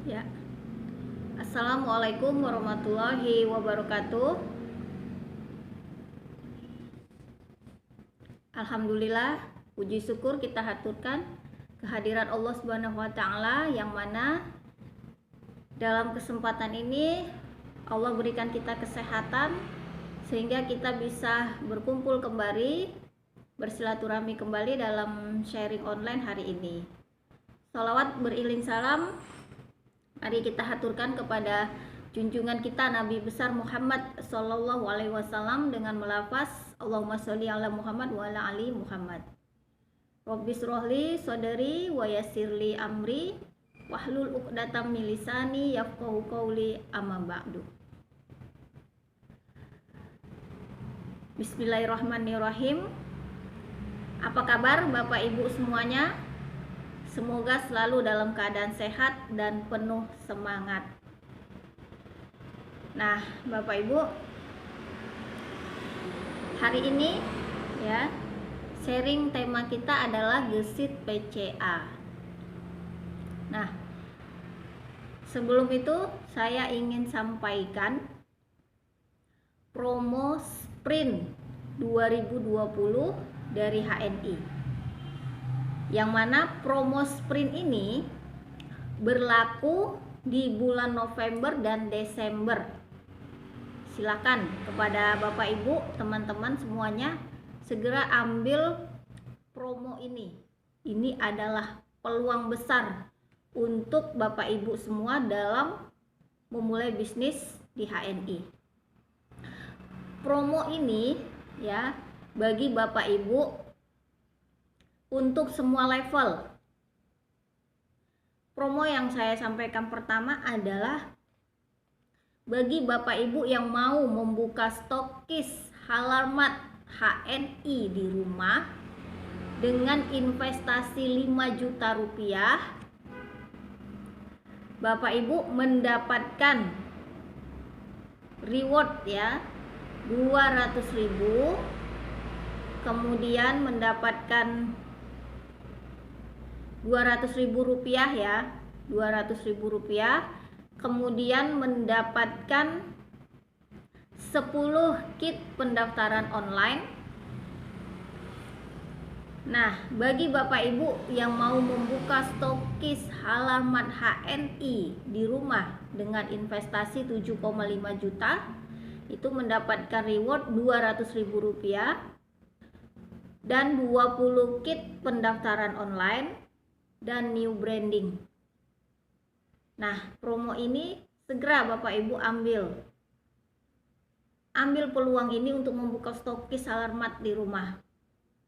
Ya, Assalamualaikum warahmatullahi wabarakatuh. Alhamdulillah, puji syukur kita haturkan kehadiran Allah Subhanahu wa taala, yang mana dalam kesempatan ini Allah berikan kita kesehatan sehingga kita bisa berkumpul kembali, bersilaturahmi kembali dalam sharing online hari ini. Salawat beriring salam mari kita haturkan kepada junjungan kita Nabi besar Muhammad Sallallahu Alaihi Wasallam dengan melafaz Allahumma sholli ala Muhammad wa ala ali Muhammad. Rabbis rohli sodari wa yassirli amri wahlul uqdatam min lisani yafqahu qawli, amma ba'du. Bismillahirrahmanirrahim. Apa kabar Bapak Ibu semuanya? Semoga selalu dalam keadaan sehat dan penuh semangat. Nah, Bapak Ibu, hari ini ya, sharing tema kita adalah gesit PCA. Nah, sebelum itu saya ingin sampaikan promo Sprint 2020 dari HNI, yang mana promo Sprint ini berlaku di bulan November dan Desember. Silakan kepada Bapak Ibu, teman-teman semuanya, segera ambil promo ini. Ini adalah peluang besar untuk Bapak Ibu semua dalam memulai bisnis di HNI. Promo ini ya, bagi Bapak Ibu untuk semua level. Promo yang saya sampaikan pertama adalah bagi Bapak Ibu yang mau membuka stokis Halarmat HNI di rumah dengan investasi 5 juta rupiah, Bapak Ibu mendapatkan reward ya 200.000, kemudian mendapatkan 200.000 rupiah ya, 200.000 rupiah, kemudian mendapatkan 10 kit pendaftaran online. Nah, bagi Bapak Ibu yang mau membuka stokis Halarmat HNI di rumah dengan investasi 7,5 juta, itu mendapatkan reward 200.000 rupiah dan 20 kit pendaftaran online dan new branding. Nah, promo ini segera Bapak Ibu ambil peluang ini untuk membuka stokis Halarmat di rumah.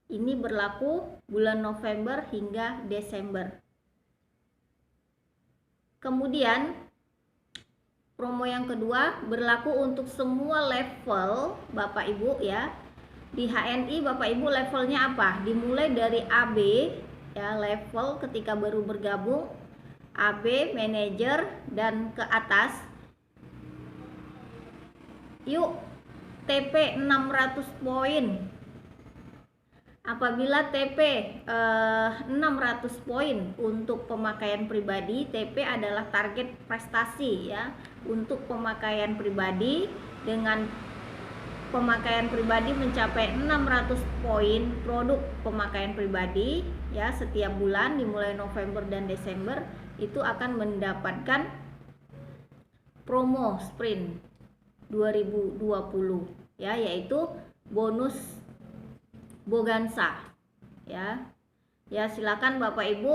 Ini berlaku bulan November hingga Desember. Kemudian promo yang kedua berlaku untuk semua level Bapak Ibu ya. Di HNI Bapak Ibu levelnya apa? Dimulai dari AB ya, level ketika baru bergabung, AB, manajer, dan ke atas. Yuk, TP 600 poin. Apabila TP 600 poin untuk pemakaian pribadi, TP adalah target prestasi ya untuk pemakaian pribadi. Dengan pemakaian pribadi mencapai 600 poin produk pemakaian pribadi ya, setiap bulan dimulai November dan Desember, itu akan mendapatkan promo Sprint 2020 ya, yaitu bonus Bogansa ya. Ya, silakan Bapak Ibu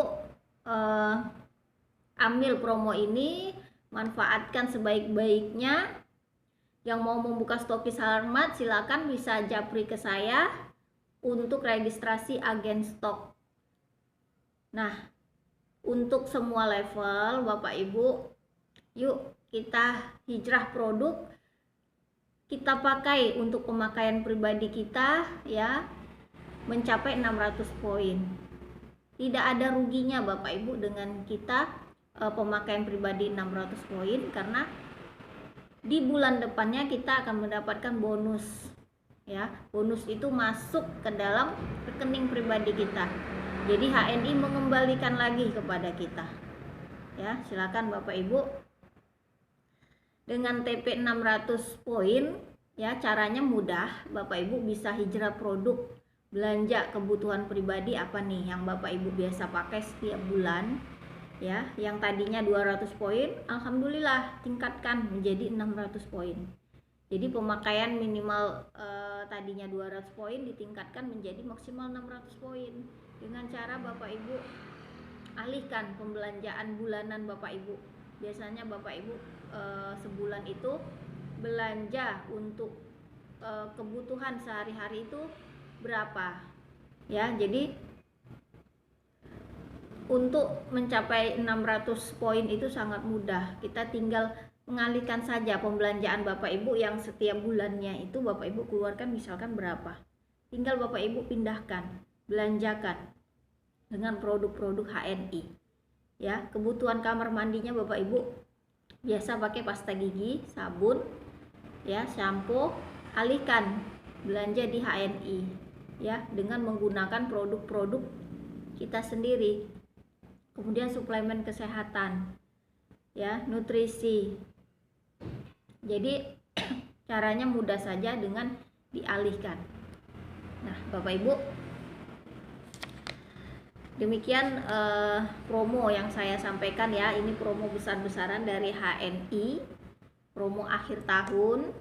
ambil promo ini, manfaatkan sebaik-baiknya. Yang mau membuka stokis Halarmat silakan bisa japri ke saya untuk registrasi agen stok. Nah, untuk semua level Bapak Ibu, yuk kita hijrah produk, kita pakai untuk pemakaian pribadi kita ya, mencapai 600 poin. Tidak ada ruginya Bapak Ibu dengan kita pemakaian pribadi 600 poin, karena di bulan depannya kita akan mendapatkan bonus ya. Bonus itu masuk ke dalam rekening pribadi kita. Jadi HNI mengembalikan lagi kepada kita ya. Silakan Bapak Ibu. Dengan TP 600 poin ya, caranya mudah. Bapak Ibu bisa hijrah produk, belanja kebutuhan pribadi apa nih yang Bapak Ibu biasa pakai setiap bulan ya. Yang tadinya 200 poin, alhamdulillah tingkatkan menjadi 600 poin. Jadi pemakaian minimal tadinya 200 poin ditingkatkan menjadi maksimal 600 poin. Dengan cara Bapak Ibu alihkan pembelanjaan bulanan Bapak Ibu. Biasanya Bapak Ibu sebulan itu belanja untuk kebutuhan sehari-hari itu berapa ya. Jadi untuk mencapai 600 poin itu sangat mudah. Kita tinggal mengalihkan saja pembelanjaan Bapak Ibu yang setiap bulannya itu Bapak Ibu keluarkan misalkan berapa. Tinggal Bapak Ibu pindahkan, belanjakan dengan produk-produk HNI. Ya, kebutuhan kamar mandinya Bapak Ibu biasa pakai pasta gigi, sabun, ya, shampoo, alihkan belanja di HNI ya dengan menggunakan produk-produk kita sendiri. Kemudian suplemen kesehatan ya, nutrisi. Jadi caranya mudah saja dengan dialihkan. Nah, Bapak Ibu, demikian promo yang saya sampaikan ya. Ini promo besar-besaran dari HNI, promo akhir tahun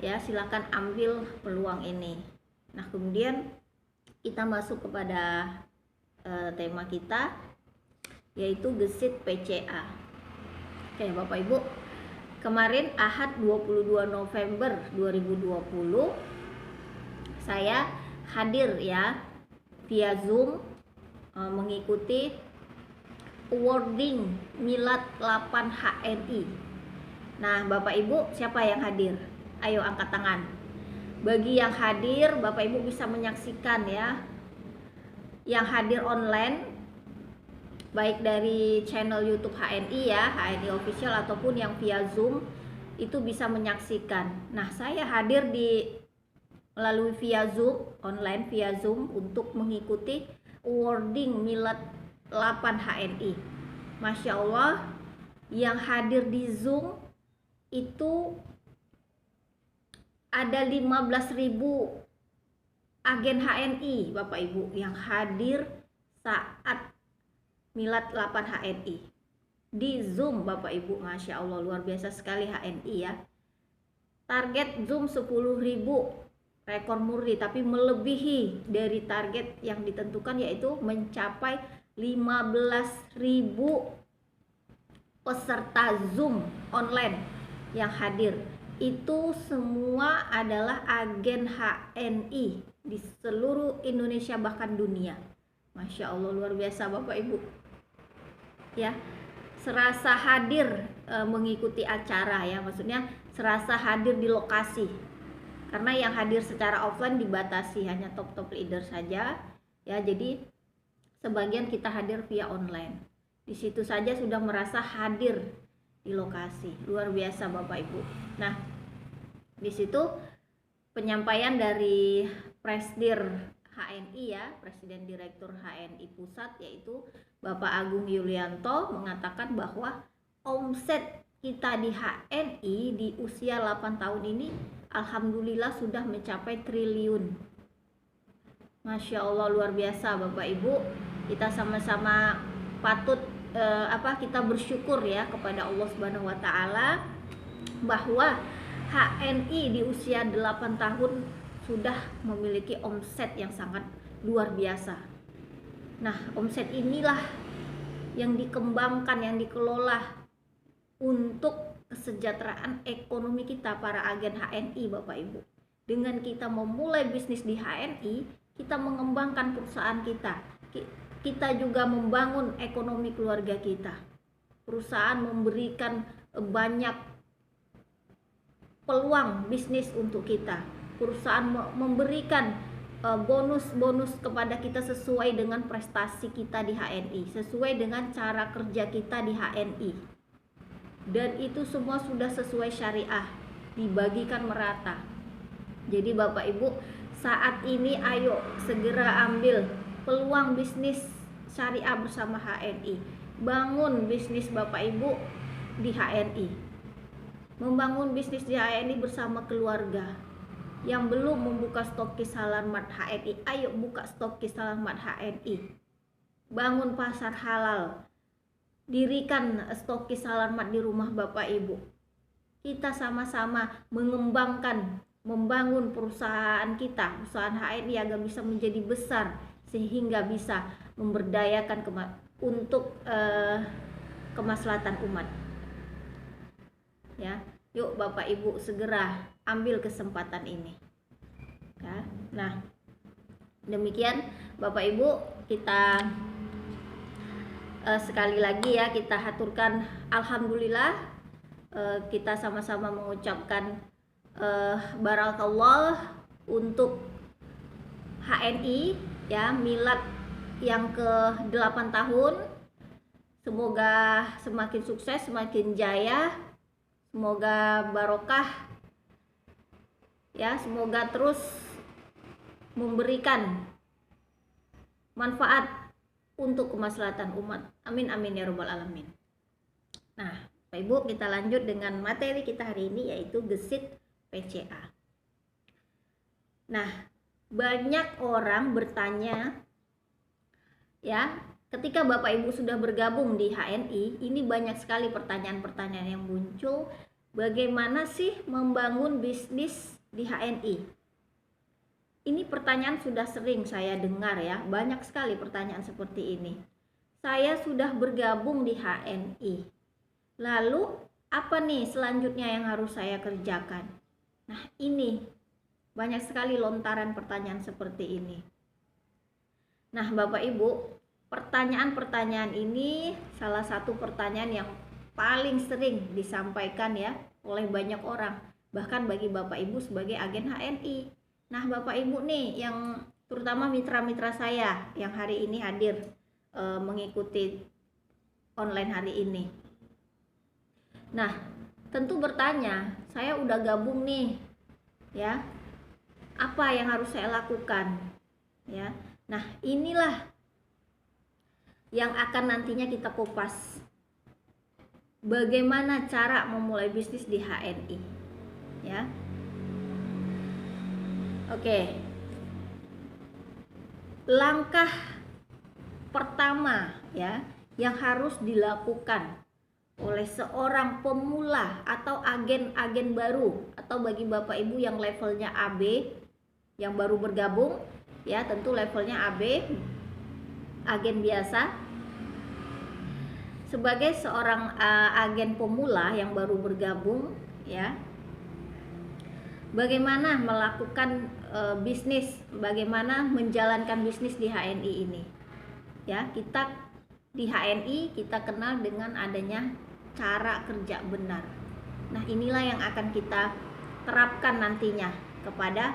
ya. Silakan ambil peluang ini. Nah, kemudian kita masuk kepada tema kita, yaitu gesit PCA. Oke Bapak Ibu, kemarin Ahad 22 November 2020 saya hadir ya via Zoom mengikuti awarding Milad 8 HNI. Nah Bapak Ibu, siapa yang hadir? Ayo angkat tangan. Bagi yang hadir, Bapak Ibu bisa menyaksikan ya, yang hadir online baik dari channel YouTube HNI ya, HNI Official, ataupun yang via Zoom itu bisa menyaksikan. Nah, saya hadir melalui via Zoom, online via Zoom untuk mengikuti awarding Milad 8 HNI. Masya Allah, yang hadir di Zoom itu ada 15.000 agen HNI Bapak Ibu yang hadir saat Milad 8 HNI di Zoom Bapak Ibu. Masya Allah, luar biasa sekali HNI ya. Target Zoom 10.000, rekor muri, tapi melebihi dari target yang ditentukan, yaitu mencapai 15.000 peserta Zoom online yang hadir. Itu semua adalah agen HNI di seluruh Indonesia bahkan dunia. Masya Allah, luar biasa Bapak Ibu ya. Serasa hadir mengikuti acara ya, maksudnya serasa hadir di lokasi, karena yang hadir secara offline dibatasi, hanya top leader saja ya. Jadi sebagian kita hadir via online, di situ saja sudah merasa hadir di lokasi. Luar biasa Bapak Ibu. Nah, di situ penyampaian dari Presdir HNI ya, Presiden Direktur HNI Pusat, yaitu Bapak Agung Yulianto, mengatakan bahwa omset kita di HNI di usia 8 tahun ini alhamdulillah sudah mencapai triliun. Masya Allah, luar biasa Bapak Ibu. Kita sama-sama patut kita bersyukur ya kepada Allah Subhanahu wa taala bahwa HNI di usia 8 tahun sudah memiliki omset yang sangat luar biasa. Nah, omset inilah yang dikembangkan, yang dikelola untuk kesejahteraan ekonomi kita para agen HNI Bapak Ibu. Dengan kita memulai bisnis di HNI, kita mengembangkan perusahaan kita. Kita juga membangun ekonomi keluarga kita. Perusahaan memberikan banyak peluang bisnis untuk kita. Perusahaan memberikan bonus-bonus kepada kita sesuai dengan prestasi kita di HNI, sesuai dengan cara kerja kita di HNI. Dan itu semua sudah sesuai syariah, dibagikan merata. Jadi Bapak Ibu, saat ini ayo segera ambil peluang bisnis syariah bersama HNI. Bangun bisnis Bapak Ibu di HNI. Membangun bisnis di HNI bersama keluarga. Yang belum membuka stokis halal mart HNI, ayo buka stokis halal mart HNI. Bangun pasar halal. Dirikan stokis halal mart di rumah Bapak Ibu. Kita sama-sama mengembangkan, membangun perusahaan kita, perusahaan HNI agar bisa menjadi besar sehingga bisa memberdayakan untuk kemaslahatan umat. Ya, yuk Bapak Ibu segera ambil kesempatan ini. Ya, nah demikian Bapak Ibu, kita sekali lagi ya kita haturkan alhamdulillah, kita sama-sama mengucapkan barakallah untuk HNI ya, milad yang ke-8 tahun. Semoga semakin sukses, semakin jaya, semoga barokah ya, semoga terus memberikan manfaat untuk kemaslahatan umat. Amin amin ya rabbal alamin. Nah Bapak Ibu, kita lanjut dengan materi kita hari ini, yaitu gesit PCA. Nah, banyak orang bertanya ya, ketika Bapak Ibu sudah bergabung di HNI, ini banyak sekali pertanyaan-pertanyaan yang muncul. Bagaimana sih membangun bisnis di HNI? Ini pertanyaan sudah sering saya dengar ya, banyak sekali pertanyaan seperti ini. Saya sudah bergabung di HNI, lalu apa nih selanjutnya yang harus saya kerjakan? Nah ini banyak sekali lontaran pertanyaan seperti ini. Nah Bapak Ibu, pertanyaan-pertanyaan ini salah satu pertanyaan yang paling sering disampaikan ya oleh banyak orang, bahkan bagi Bapak Ibu sebagai agen HNI. Nah Bapak Ibu nih, yang terutama mitra-mitra saya yang hari ini hadir mengikuti online hari ini. Nah tentu bertanya, saya udah gabung nih ya, apa yang harus saya lakukan ya. Nah inilah yang akan nantinya kita kupas, bagaimana cara memulai bisnis di HNI ya. Oke, langkah pertama ya yang harus dilakukan oleh seorang pemula atau agen-agen baru, atau bagi Bapak Ibu yang levelnya AB yang baru bergabung ya, tentu levelnya AB, agen biasa. Sebagai seorang agen pemula yang baru bergabung ya, bagaimana melakukan bisnis, bagaimana menjalankan bisnis di HNI ini ya. Kita di HNI kita kenal dengan adanya cara kerja benar. Nah inilah yang akan kita terapkan nantinya kepada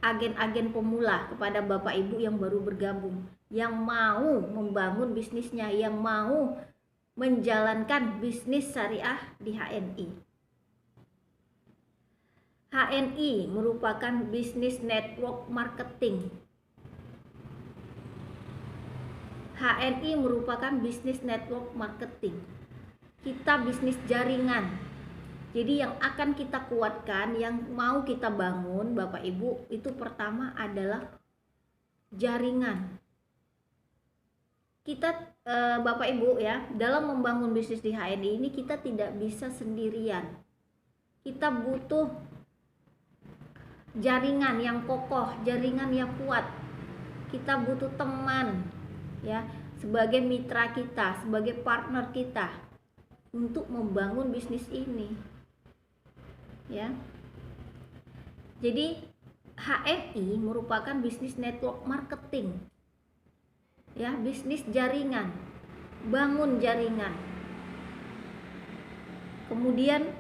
agen-agen pemula, kepada Bapak Ibu yang baru bergabung, yang mau membangun bisnisnya, yang mau menjalankan bisnis syariah di HNI. HNI merupakan bisnis network marketing. HNI merupakan bisnis network marketing. Kita bisnis jaringan. Jadi yang akan kita kuatkan, yang mau kita bangun Bapak Ibu, itu pertama adalah jaringan. Kita Bapak Ibu ya, dalam membangun bisnis di HNI ini kita tidak bisa sendirian. Kita butuh jaringan yang kokoh, jaringan yang kuat. Kita butuh teman ya, sebagai mitra kita, sebagai partner kita untuk membangun bisnis ini ya. Jadi HNI merupakan bisnis network marketing ya, bisnis jaringan, bangun jaringan. Kemudian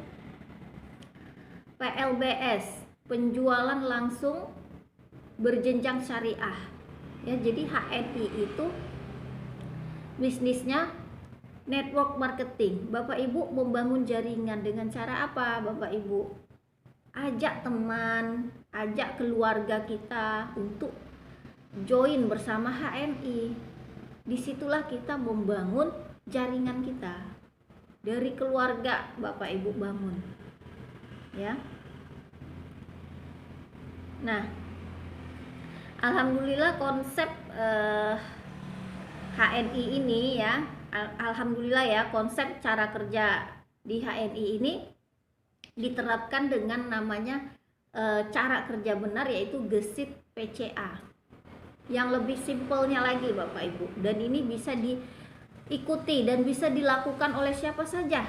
PLBS, penjualan langsung berjenjang syariah ya. Jadi HNI itu bisnisnya network marketing. Bapak Ibu membangun jaringan dengan cara apa Bapak Ibu? Ajak teman, ajak keluarga kita untuk join bersama HNI disitulah kita membangun jaringan kita. Dari keluarga Bapak Ibu bangun, ya. Nah, alhamdulillah konsep HNI ini ya, alhamdulillah ya, konsep cara kerja di HNI ini diterapkan dengan namanya cara kerja benar, yaitu gesit PCA. Yang lebih simpelnya lagi Bapak Ibu, dan ini bisa diikuti dan bisa dilakukan oleh siapa saja.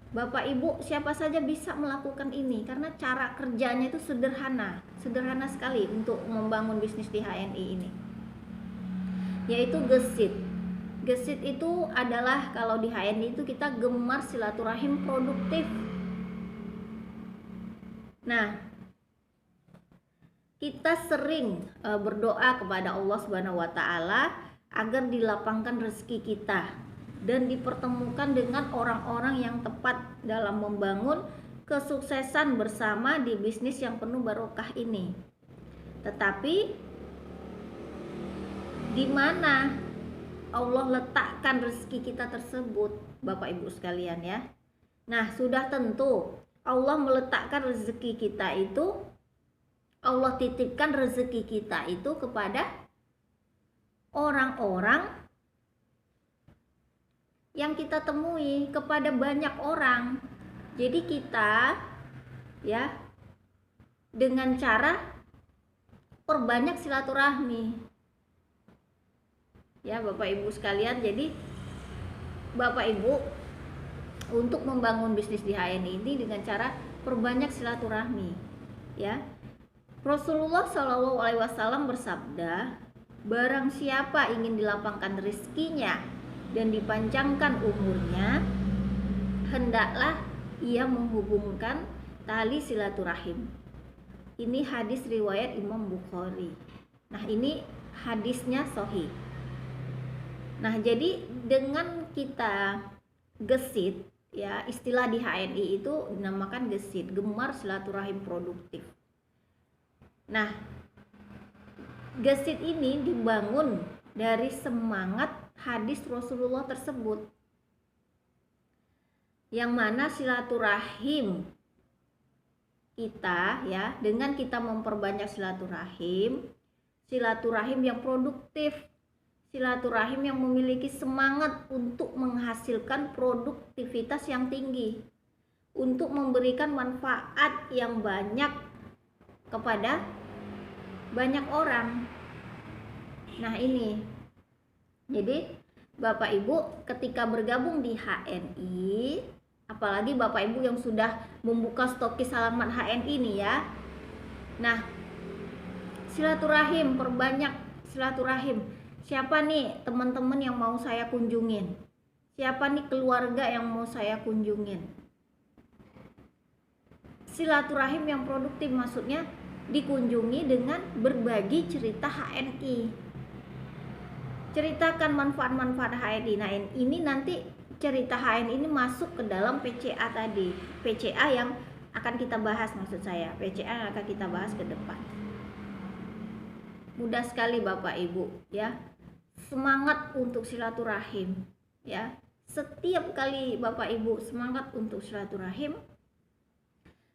Bapak Ibu, siapa saja bisa melakukan ini karena cara kerjanya itu sederhana sekali untuk membangun bisnis di HNI ini, yaitu gesit. Gesit itu adalah, kalau di HNI itu kita gemar silaturahim produktif. Nah, kita sering berdoa kepada Allah Subhanahu wa taala agar dilapangkan rezeki kita dan dipertemukan dengan orang-orang yang tepat dalam membangun kesuksesan bersama di bisnis yang penuh barokah ini. Tetapi di mana Allah letakkan rezeki kita tersebut, Bapak Ibu sekalian ya. Nah, sudah tentu Allah meletakkan rezeki kita itu, Allah titipkan rezeki kita itu kepada orang-orang yang kita temui, kepada banyak orang. Jadi kita ya dengan cara perbanyak silaturahmi. Ya Bapak Ibu sekalian, jadi Bapak Ibu untuk membangun bisnis di HNI ini dengan cara perbanyak silaturahmi, ya. Rasulullah Shallallahu Alaihi Wasallam bersabda, barang siapa ingin dilapangkan rezekinya dan dipanjangkan umurnya, hendaklah ia menghubungkan tali silaturahim. Ini hadis riwayat Imam Bukhari. Nah, ini hadisnya sahih. Nah, jadi dengan kita gesit, ya, istilah di HNI itu dinamakan gesit, gemar silaturahim produktif. Nah, gesit ini dibangun dari semangat hadis Rasulullah tersebut, yang mana silaturahim kita ya, dengan kita memperbanyak silaturahim yang produktif, silaturahim yang memiliki semangat untuk menghasilkan produktivitas yang tinggi, untuk memberikan manfaat yang banyak kepada banyak orang. Nah, ini jadi Bapak Ibu ketika bergabung di HNI, apalagi Bapak Ibu yang sudah membuka stokis halaman HNI ini ya. Nah, silaturahim, perbanyak silaturahim. Siapa nih teman-teman yang mau saya kunjungin? Siapa nih keluarga yang mau saya kunjungin? Silaturahim yang produktif maksudnya dikunjungi dengan berbagi cerita HNI. Ceritakan manfaat-manfaat HNI. Nah, ini nanti cerita HNI ini masuk ke dalam PCA tadi. PCA yang akan kita bahas, maksud saya. PCA yang akan kita bahas ke depan. Mudah sekali Bapak Ibu ya. Semangat untuk silaturahim ya. Setiap kali Bapak Ibu semangat untuk silaturahim,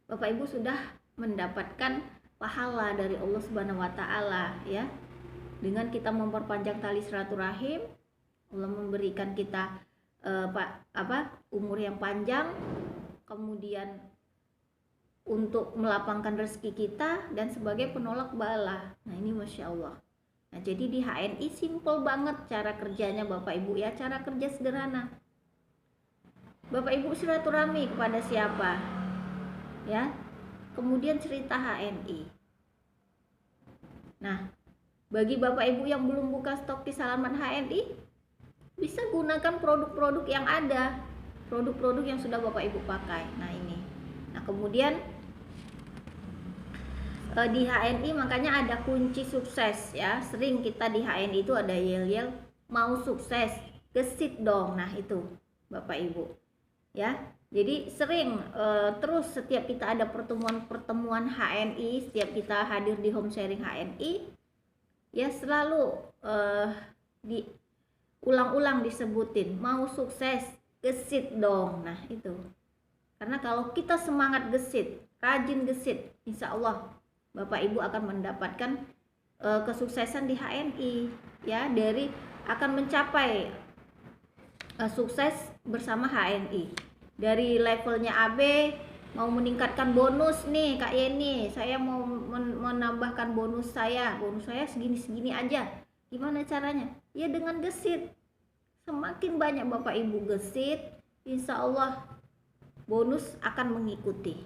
Bapak Ibu sudah mendapatkan pahala dari Allah Subhanahu wa taala ya. Dengan kita memperpanjang tali silaturahim, Allah memberikan kita umur yang panjang, kemudian untuk melapangkan rezeki kita dan sebagai penolak bala. Nah, ini Masya Allah. Nah, jadi di HNI simple banget cara kerjanya Bapak Ibu ya, cara kerja sederhana. Bapak Ibu silaturahmi kepada siapa? Ya. Kemudian cerita HNI. Nah, bagi Bapak Ibu yang belum buka stok di halaman HNI, bisa gunakan produk-produk yang ada, produk-produk yang sudah Bapak Ibu pakai. Nah, ini. Nah, kemudian di HNI makanya ada kunci sukses ya. Sering kita di HNI itu ada yel-yel mau sukses, gesit dong. Nah, itu Bapak Ibu. Ya. Jadi sering terus setiap kita ada pertemuan HNI, setiap kita hadir di home sharing HNI, ya selalu ulang-ulang disebutin, mau sukses gesit dong. Nah itu, karena kalau kita semangat gesit, rajin gesit, insya Allah Bapak Ibu akan mendapatkan kesuksesan di HNI, ya, dari akan mencapai sukses bersama HNI. Dari levelnya AB mau meningkatkan bonus nih Kak Yeni, saya mau menambahkan bonus saya segini-segini aja. Gimana caranya? Ya dengan gesit. Semakin banyak Bapak Ibu gesit, insya Allah bonus akan mengikuti.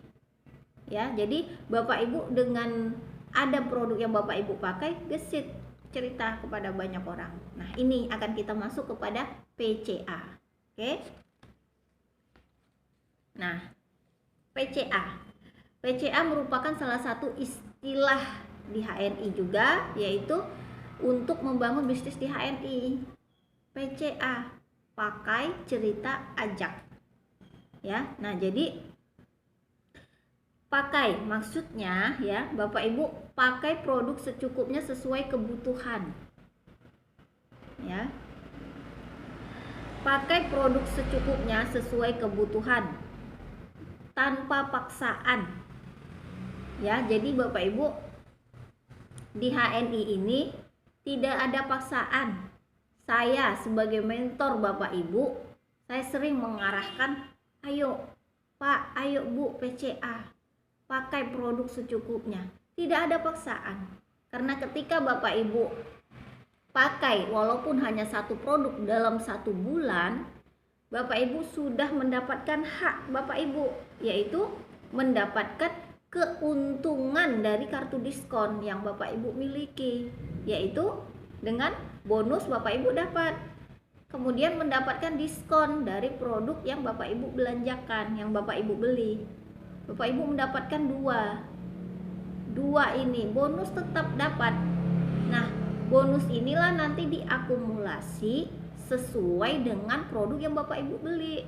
Ya, jadi Bapak Ibu dengan ada produk yang Bapak Ibu pakai, gesit, cerita kepada banyak orang. Nah, ini akan kita masuk kepada PCA. Oke. Nah, PCA merupakan salah satu istilah di HNI juga, yaitu untuk membangun bisnis di HNI. PCA, pakai, cerita, ajak. Ya. Nah, jadi pakai maksudnya ya Bapak Ibu pakai produk secukupnya sesuai kebutuhan. Ya. Pakai produk secukupnya sesuai kebutuhan, tanpa paksaan. Ya, jadi Bapak Ibu di HNI ini tidak ada paksaan. Saya sebagai mentor Bapak Ibu, saya sering mengarahkan, ayo Pak, ayo Bu, PCA, pakai produk secukupnya. Tidak ada paksaan. Karena ketika Bapak Ibu pakai walaupun hanya satu produk dalam 1 bulan, Bapak Ibu sudah mendapatkan hak Bapak Ibu, yaitu mendapatkan keuntungan dari kartu diskon yang Bapak Ibu miliki, yaitu dengan bonus Bapak Ibu dapat, kemudian mendapatkan diskon dari produk yang Bapak Ibu belanjakan, yang Bapak Ibu beli. Bapak Ibu mendapatkan dua ini, bonus tetap dapat. Nah, bonus inilah nanti diakumulasi sesuai dengan produk yang Bapak Ibu beli.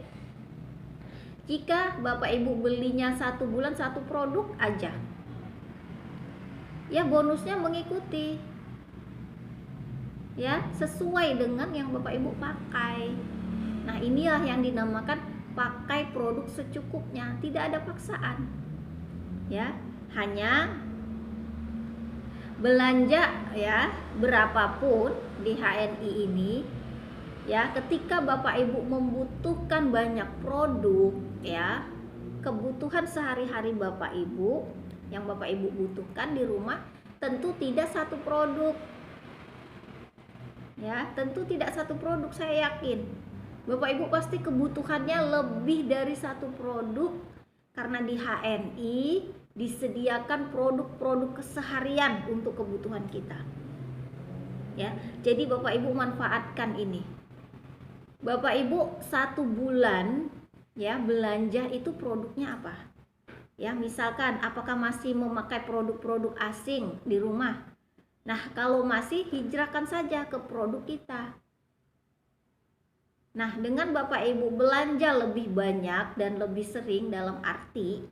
Jika Bapak Ibu belinya 1 bulan 1 produk aja, ya bonusnya mengikuti, ya sesuai dengan yang Bapak Ibu pakai. Nah, inilah yang dinamakan pakai produk secukupnya, tidak ada paksaan. Ya, hanya belanja ya berapapun di HNI ini, ya ketika Bapak Ibu membutuhkan banyak produk, ya kebutuhan sehari-hari Bapak Ibu yang Bapak Ibu butuhkan di rumah, tentu tidak satu produk, ya tentu tidak satu produk. Saya yakin Bapak Ibu pasti kebutuhannya lebih dari satu produk, karena di HNI disediakan produk-produk keseharian untuk kebutuhan kita, ya. Jadi Bapak Ibu manfaatkan ini. Bapak Ibu 1 bulan ya belanja itu produknya apa? Ya, misalkan apakah masih memakai produk-produk asing di rumah? Nah, kalau masih, hijrahkan saja ke produk kita. Nah, dengan Bapak Ibu belanja lebih banyak dan lebih sering, dalam arti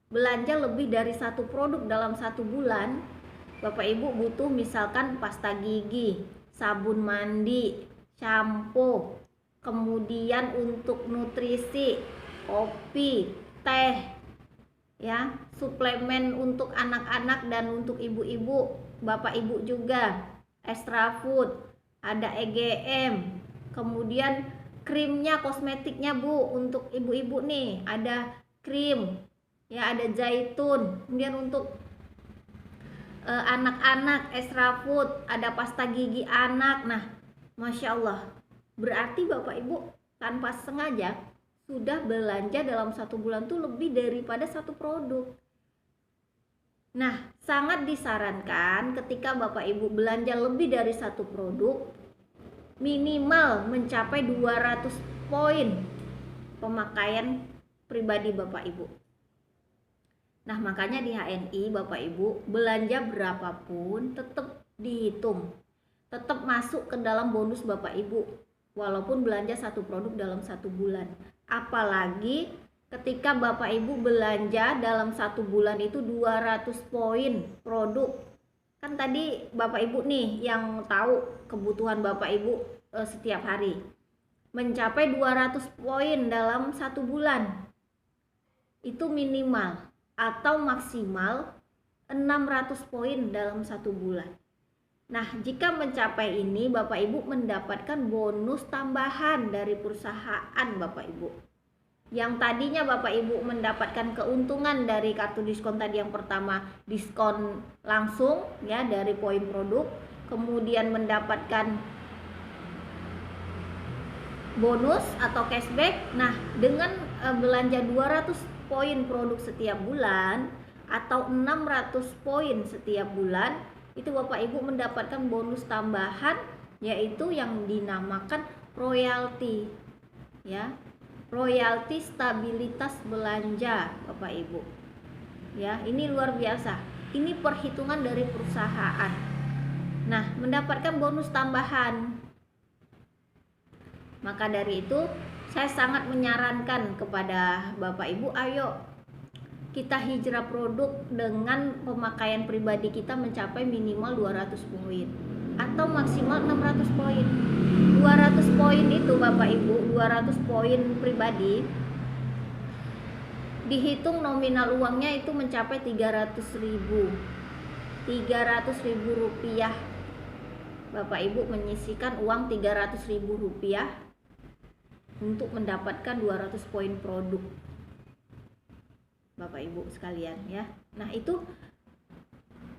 belanja lebih dari satu produk dalam 1 bulan, Bapak Ibu butuh misalkan pasta gigi, sabun mandi, shampoo, kemudian untuk nutrisi, kopi, teh, ya, suplemen untuk anak-anak dan untuk ibu-ibu, Bapak Ibu juga, extra food, ada EGM, kemudian krimnya, kosmetiknya Bu, untuk ibu-ibu nih, ada krim, ya ada zaitun, kemudian untuk anak-anak extra food, ada pasta gigi anak. Nah, Masya Allah, berarti Bapak Ibu tanpa sengaja sudah belanja dalam 1 bulan tuh lebih daripada satu produk. Nah, sangat disarankan ketika Bapak Ibu belanja lebih dari satu produk, minimal mencapai 200 poin pemakaian pribadi Bapak Ibu. Nah, makanya di HNI Bapak Ibu belanja berapapun tetap dihitung, tetap masuk ke dalam bonus Bapak Ibu, walaupun belanja satu produk dalam 1 bulan. Apalagi ketika Bapak Ibu belanja dalam 1 bulan itu 200 poin produk. Kan tadi Bapak Ibu nih yang tahu kebutuhan Bapak Ibu setiap hari. Mencapai 200 poin dalam 1 bulan. Itu minimal, atau maksimal 600 poin dalam 1 bulan. Nah, jika mencapai ini, Bapak Ibu mendapatkan bonus tambahan dari perusahaan Bapak Ibu. Yang tadinya Bapak Ibu mendapatkan keuntungan dari kartu diskon tadi, yang pertama diskon langsung ya dari poin produk, kemudian mendapatkan bonus atau cashback. Nah, dengan belanja 200 poin produk setiap bulan atau 600 poin setiap bulan, itu Bapak Ibu mendapatkan bonus tambahan, yaitu yang dinamakan royalti ya, royalti stabilitas belanja Bapak Ibu ya. Ini luar biasa, ini perhitungan dari perusahaan. Nah, mendapatkan bonus tambahan. Maka dari itu saya sangat menyarankan kepada Bapak Ibu, ayo kita hijrah produk dengan pemakaian pribadi kita mencapai minimal 200 poin atau maksimal 600 poin. 200 poin itu Bapak Ibu, 200 poin pribadi, dihitung nominal uangnya itu mencapai 300.000 rupiah. Bapak Ibu menyisihkan uang 300.000 rupiah untuk mendapatkan 200 poin produk Bapak Ibu sekalian ya. Nah, itu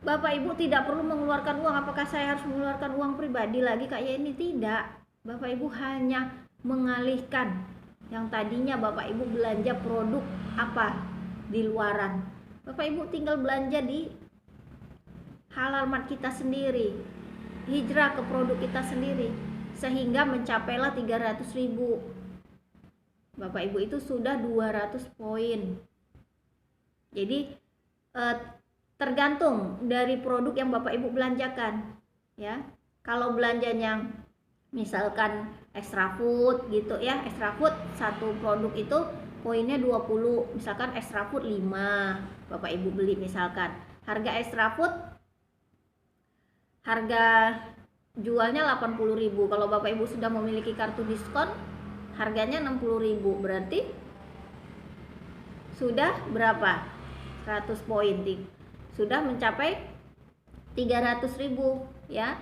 Bapak Ibu tidak perlu mengeluarkan uang. Apakah saya harus mengeluarkan uang pribadi lagi kayak ini? Tidak. Bapak Ibu hanya mengalihkan yang tadinya Bapak Ibu belanja produk apa di luaran, Bapak Ibu tinggal belanja di halaman kita sendiri, hijrah ke produk kita sendiri, sehingga mencapailah 300.000. Bapak Ibu itu sudah 200 poin. Jadi tergantung dari produk yang Bapak Ibu belanjakan ya. Kalau belanjanya misalkan extra food gitu ya, extra food satu produk itu poinnya 20, misalkan extra food 5 Bapak Ibu beli, misalkan harga extra food harga jualnya 80.000. Kalau Bapak Ibu sudah memiliki kartu diskon harganya 60.000, berarti sudah berapa? 100 poin, sudah mencapai 300.000 ya.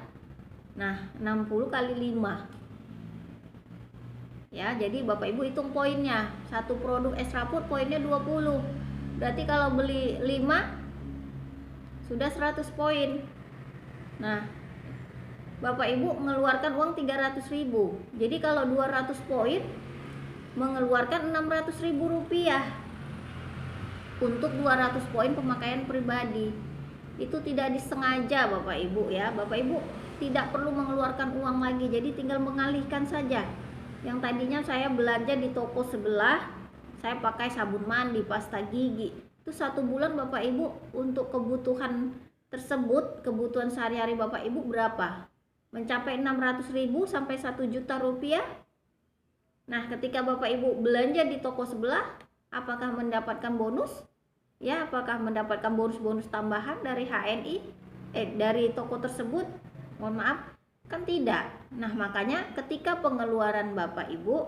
Nah, 60 kali 5 ya. Jadi Bapak Ibu hitung poinnya. Satu produk extra food poinnya 20. Berarti kalau beli 5 sudah 100 poin. Nah, Bapak Ibu mengeluarkan uang 300.000. Jadi kalau 200 poin mengeluarkan 600.000 rupiah untuk 200 poin pemakaian pribadi. Itu tidak disengaja Bapak Ibu ya. Bapak Ibu tidak perlu mengeluarkan uang lagi, jadi tinggal mengalihkan saja. Yang tadinya saya belanja di toko sebelah, saya pakai sabun mandi, pasta gigi, itu 1 bulan Bapak Ibu untuk kebutuhan tersebut, kebutuhan sehari-hari Bapak Ibu berapa? Mencapai 600.000 sampai 1 juta rupiah. Nah, ketika Bapak Ibu belanja di toko sebelah, apakah mendapatkan bonus? Ya, apakah mendapatkan bonus-bonus tambahan dari HNI? Dari toko tersebut? Mohon maaf, kan tidak. Nah, makanya ketika pengeluaran Bapak Ibu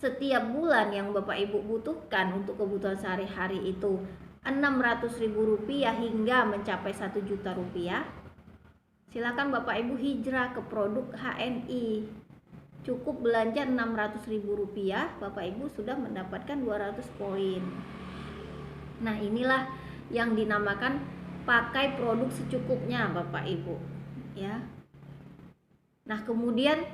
setiap bulan yang Bapak Ibu butuhkan untuk kebutuhan sehari-hari itu 600.000 rupiah hingga mencapai 1 juta rupiah, silakan Bapak Ibu hijrah ke produk HNI. Cukup belanja 600.000 rupiah, Bapak Ibu sudah mendapatkan 200 poin. Nah, inilah yang dinamakan pakai produk secukupnya Bapak Ibu ya. Nah, kemudian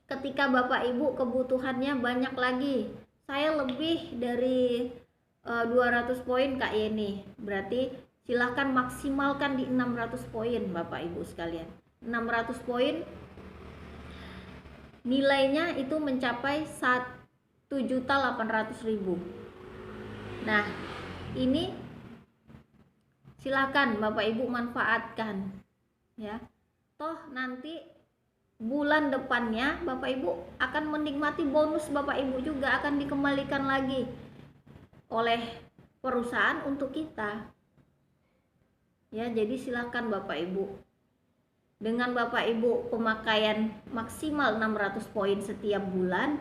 ketika Bapak Ibu kebutuhannya banyak lagi, saya lebih dari 200 poin Kak Yeni, berarti silahkan maksimalkan di 600 poin Bapak Ibu sekalian. 600 poin nilainya itu mencapai 1.800.000. Nah, ini silakan Bapak Ibu manfaatkan ya. Toh nanti bulan depannya Bapak Ibu akan menikmati bonus Bapak Ibu juga akan dikembalikan lagi oleh perusahaan untuk kita ya. Jadi silakan Bapak Ibu dengan Bapak Ibu pemakaian maksimal 600 poin setiap bulan,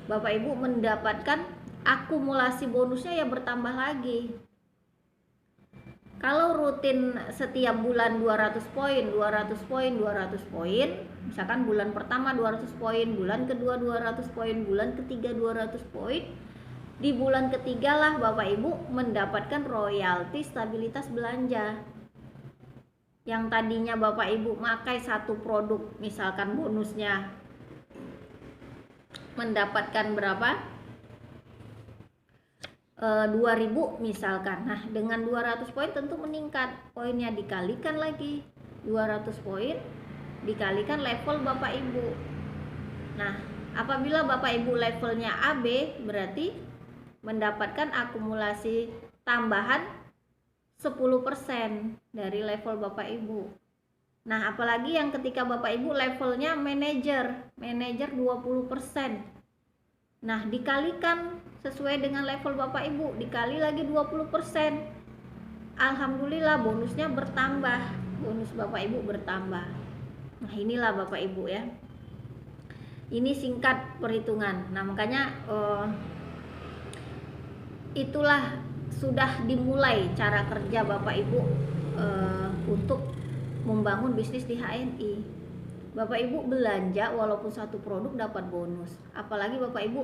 Bapak Ibu mendapatkan akumulasi bonusnya ya bertambah lagi. Kalau rutin setiap bulan 200 poin, 200 poin, 200 poin, misalkan bulan pertama 200 poin, bulan kedua 200 poin, bulan ketiga 200 poin, di bulan ketiga lah Bapak Ibu mendapatkan royalti stabilitas belanja. Yang tadinya Bapak Ibu pakai satu produk, misalkan bonusnya mendapatkan berapa? 2000 misalkan. Nah, dengan 200 poin tentu meningkat. Poinnya dikalikan lagi. 200 poin dikalikan level Bapak Ibu. Nah, apabila Bapak Ibu levelnya AB, berarti mendapatkan akumulasi tambahan 10% dari level Bapak Ibu. Nah, apalagi yang ketika Bapak Ibu levelnya manajer 20%. Nah, dikalikan sesuai dengan level Bapak Ibu, dikali lagi 20%. Alhamdulillah bonusnya bertambah, bonus Bapak Ibu bertambah. Nah, inilah Bapak Ibu ya. Ini singkat perhitungan. Nah, makanya itulah sudah dimulai cara kerja Bapak Ibu untuk membangun bisnis di HNI. Bapak Ibu belanja walaupun satu produk dapat bonus, apalagi Bapak Ibu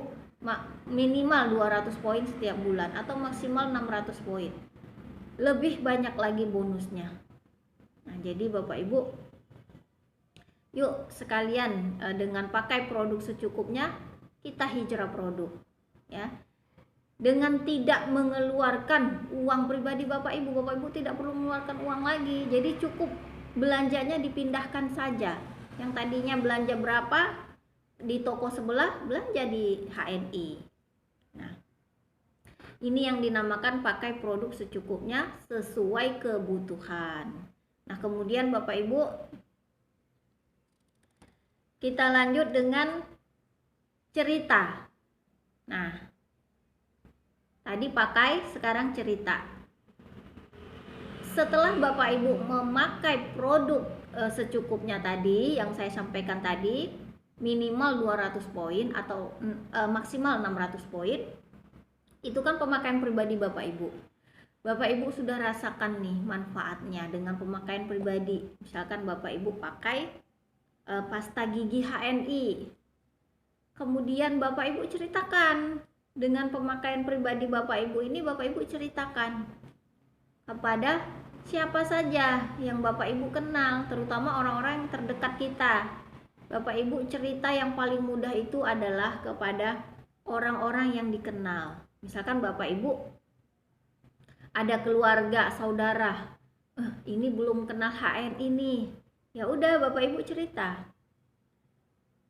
minimal 200 poin setiap bulan atau maksimal 600 poin, lebih banyak lagi bonusnya. Nah, jadi Bapak Ibu, yuk sekalian dengan pakai produk secukupnya kita hijrah produk ya, dengan tidak mengeluarkan uang pribadi Bapak Ibu tidak perlu mengeluarkan uang lagi. Jadi cukup belanjanya dipindahkan saja. Yang tadinya belanja berapa di toko sebelah, belanja di HNI. Nah, ini yang dinamakan pakai produk secukupnya sesuai kebutuhan. Nah, kemudian Bapak Ibu, kita lanjut dengan cerita. Nah, tadi pakai, sekarang cerita. Setelah Bapak Ibu memakai produk secukupnya tadi yang saya sampaikan tadi, minimal 200 poin atau maksimal 600 poin, itu kan pemakaian pribadi Bapak Ibu. Bapak Ibu sudah rasakan nih manfaatnya dengan pemakaian pribadi. Misalkan Bapak Ibu pakai pasta gigi HNI, kemudian Bapak Ibu ceritakan dengan pemakaian pribadi Bapak Ibu ini, Bapak Ibu ceritakan kepada siapa saja yang Bapak Ibu kenal, terutama orang-orang yang terdekat kita. Bapak Ibu cerita yang paling mudah itu adalah kepada orang-orang yang dikenal. Misalkan Bapak Ibu ada keluarga, saudara, ini belum kenal HNI ini. Ya udah Bapak Ibu cerita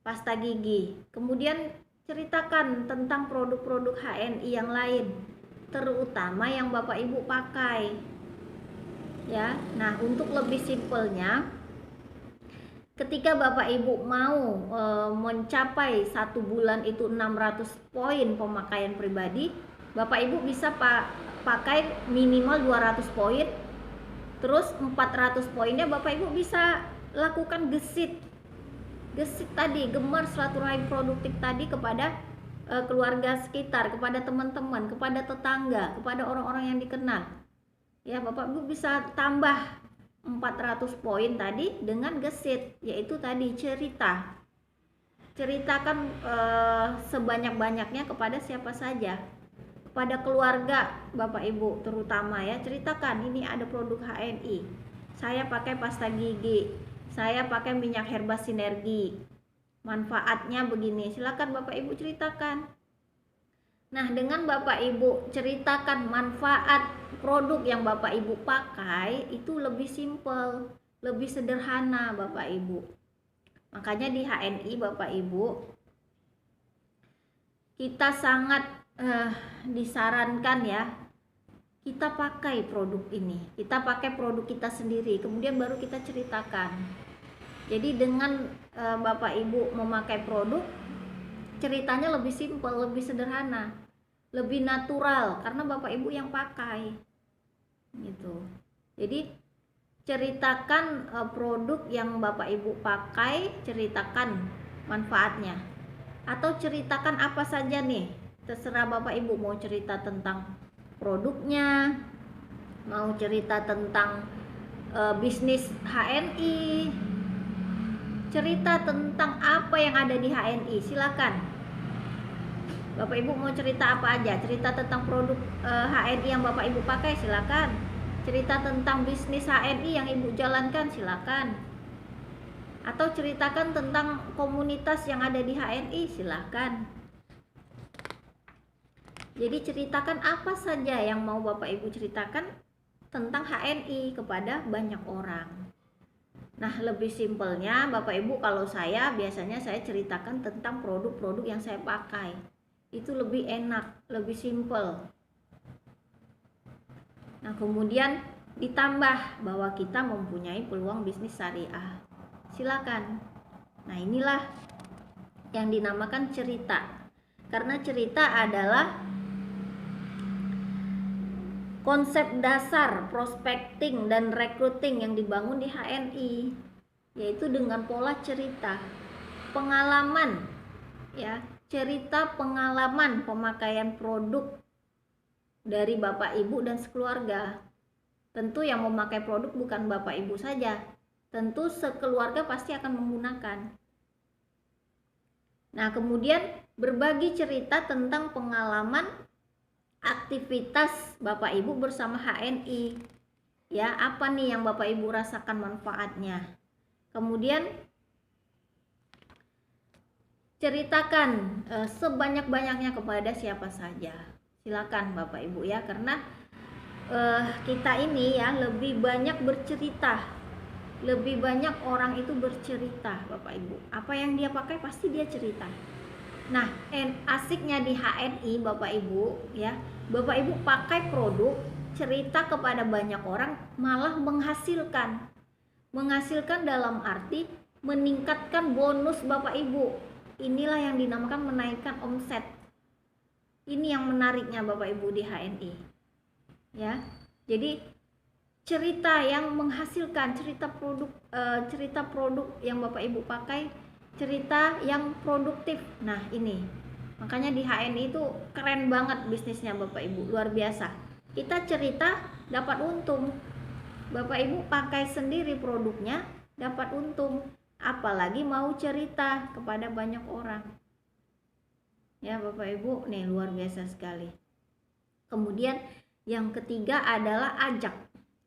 pasta gigi. Kemudian ceritakan tentang produk-produk HNI yang lain, terutama yang Bapak Ibu pakai. Ya, nah untuk lebih simpelnya, ketika Bapak Ibu mau mencapai satu bulan itu 600 poin pemakaian pribadi, Bapak Ibu bisa pakai minimal 200 poin, terus 400 poinnya Bapak Ibu bisa lakukan gesit tadi, gemar silaturahim produktif tadi kepada keluarga sekitar, kepada teman-teman, kepada tetangga, kepada orang-orang yang dikenal. Ya, Bapak Ibu bisa tambah 400 poin tadi dengan gesit, yaitu tadi cerita. Ceritakan sebanyak-banyaknya kepada siapa saja, kepada keluarga Bapak Ibu terutama ya. Ceritakan, ini ada produk HNI, saya pakai pasta gigi, saya pakai minyak herba sinergi, manfaatnya begini. Silakan Bapak Ibu ceritakan. Nah, dengan Bapak Ibu ceritakan manfaat produk yang Bapak Ibu pakai, itu lebih simpel, lebih sederhana Bapak Ibu. Makanya di HNI Bapak Ibu, kita sangat disarankan ya, kita pakai produk ini, kita pakai produk kita sendiri, kemudian baru kita ceritakan. Jadi dengan Bapak Ibu memakai produk, ceritanya lebih simpel, lebih sederhana, lebih natural karena Bapak Ibu yang pakai gitu. Jadi ceritakan produk yang Bapak Ibu pakai, ceritakan manfaatnya. Atau ceritakan apa saja nih, terserah Bapak Ibu mau cerita tentang produknya, mau cerita tentang bisnis HNI, cerita tentang apa yang ada di HNI, silakan. Bapak Ibu mau cerita apa aja, cerita tentang produk HNI yang Bapak Ibu pakai, silakan. Cerita tentang bisnis HNI yang Ibu jalankan, silakan. Atau ceritakan tentang komunitas yang ada di HNI, silakan. Jadi ceritakan apa saja yang mau Bapak Ibu ceritakan tentang HNI kepada banyak orang. Nah, lebih simpelnya Bapak Ibu, kalau saya biasanya saya ceritakan tentang produk-produk yang saya pakai. Itu lebih enak, lebih simpel. Nah, kemudian ditambah bahwa kita mempunyai peluang bisnis syariah. Silakan. Nah, inilah yang dinamakan cerita. Karena cerita adalah konsep dasar prospecting dan recruiting yang dibangun di HNI, yaitu dengan pola cerita, pengalaman, ya, cerita pengalaman pemakaian produk dari Bapak Ibu dan sekeluarga. Tentu yang memakai produk bukan Bapak Ibu saja, tentu sekeluarga pasti akan menggunakan. Nah, kemudian berbagi cerita tentang pengalaman aktivitas Bapak Ibu bersama HNI. Ya, apa nih yang Bapak Ibu rasakan manfaatnya? Kemudian ceritakan sebanyak-banyaknya kepada siapa saja. Silakan Bapak Ibu ya, karena kita ini ya lebih banyak bercerita, lebih banyak orang itu bercerita Bapak Ibu. Apa yang dia pakai pasti dia cerita. Nah, asiknya di HNI Bapak Ibu ya, Bapak Ibu pakai produk, cerita kepada banyak orang, malah menghasilkan dalam arti meningkatkan bonus Bapak Ibu. Inilah yang dinamakan menaikkan omset. Ini yang menariknya Bapak Ibu di HNI ya. Jadi cerita yang menghasilkan, cerita produk yang Bapak Ibu pakai, cerita yang produktif. Nah, ini makanya di HNI itu keren banget bisnisnya Bapak Ibu, luar biasa. Kita cerita dapat untung, Bapak Ibu pakai sendiri produknya dapat untung, apalagi mau cerita kepada banyak orang ya Bapak Ibu. Nih luar biasa sekali. Kemudian yang ketiga adalah ajak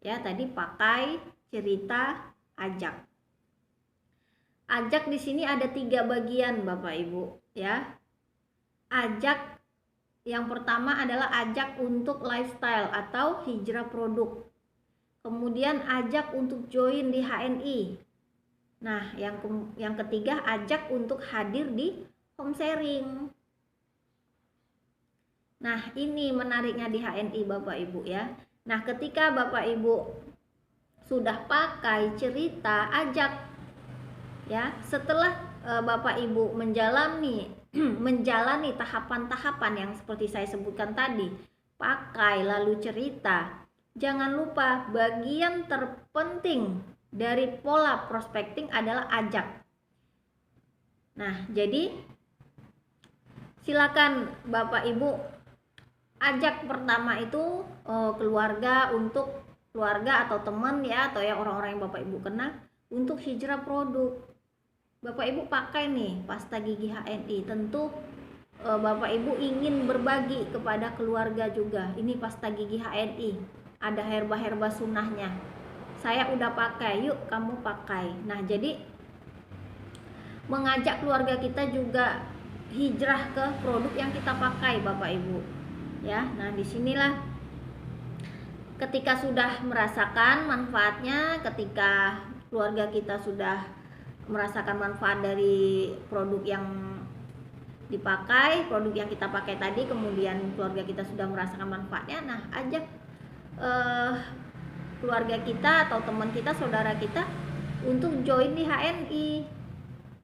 ya, tadi pakai, cerita, ajak. Ajak di sini ada 3 bagian Bapak Ibu ya. Ajak yang pertama adalah ajak untuk lifestyle atau hijrah produk. Kemudian ajak untuk join di HNI. Nah, yang ketiga ajak untuk hadir di home sharing. Nah, ini menariknya di HNI Bapak Ibu ya. Nah, ketika Bapak Ibu sudah pakai cerita, ajak ya, setelah Bapak Ibu menjalani tahapan-tahapan yang seperti saya sebutkan tadi, pakai lalu cerita, jangan lupa bagian terpenting dari pola prospecting adalah ajak. Nah, jadi silakan Bapak Ibu ajak pertama itu keluarga, untuk keluarga atau teman ya, atau ya orang-orang yang Bapak Ibu kenal untuk hijrah produk. Bapak Ibu pakai nih pasta gigi HNI, tentu Bapak Ibu ingin berbagi kepada keluarga juga. Ini pasta gigi HNI, ada herba-herba sunnahnya. Saya udah pakai, yuk kamu pakai. Nah, jadi mengajak keluarga kita juga hijrah ke produk yang kita pakai Bapak Ibu. Ya, nah disinilah ketika sudah merasakan manfaatnya, ketika keluarga kita sudah merasakan manfaat dari produk yang dipakai, produk yang kita pakai tadi, kemudian keluarga kita sudah merasakan manfaatnya, nah ajak keluarga kita atau teman kita, saudara kita untuk join di HNI.